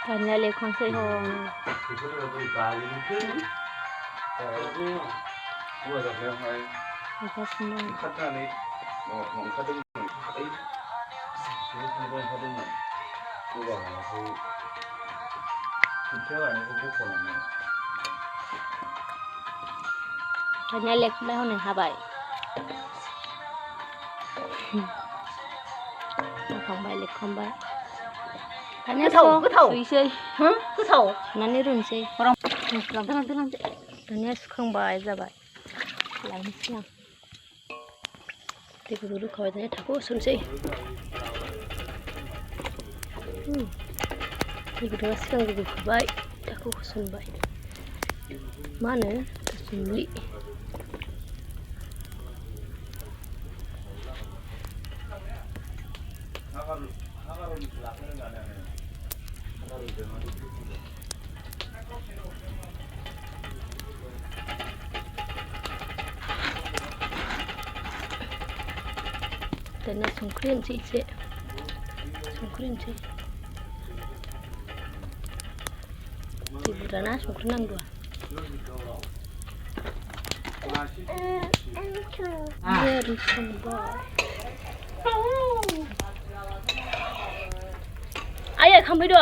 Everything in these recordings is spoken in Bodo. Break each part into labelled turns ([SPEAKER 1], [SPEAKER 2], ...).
[SPEAKER 1] दानिया लेखांसै हनै दानिया लेखांबाय हनै हाबाय हाखांबाय लेखांबाय दानिया सुइसै
[SPEAKER 2] गोथाव
[SPEAKER 1] सुनानै रुनोसै दानिया सुखांबाय जाबाय लायनोसै आं दै गुदुं रुखाबाय दानिया थाखौ होसनसै दै गुदुङा सिगां गोदौखाबाय थाखौ होसनबाय मा होनो tasumli दानिया संख्रि होनोसै एसे संख्रि होनोसै दै बुरजाना संख्रि नांगौ आयै खांफै द'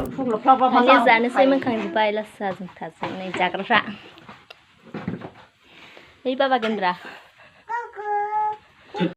[SPEAKER 1] दानिया जानोसै मोनखांजोब्बाय लास जाजों थाजों नै जाग्राफ्रा ओइ बाबा गेन्द्रा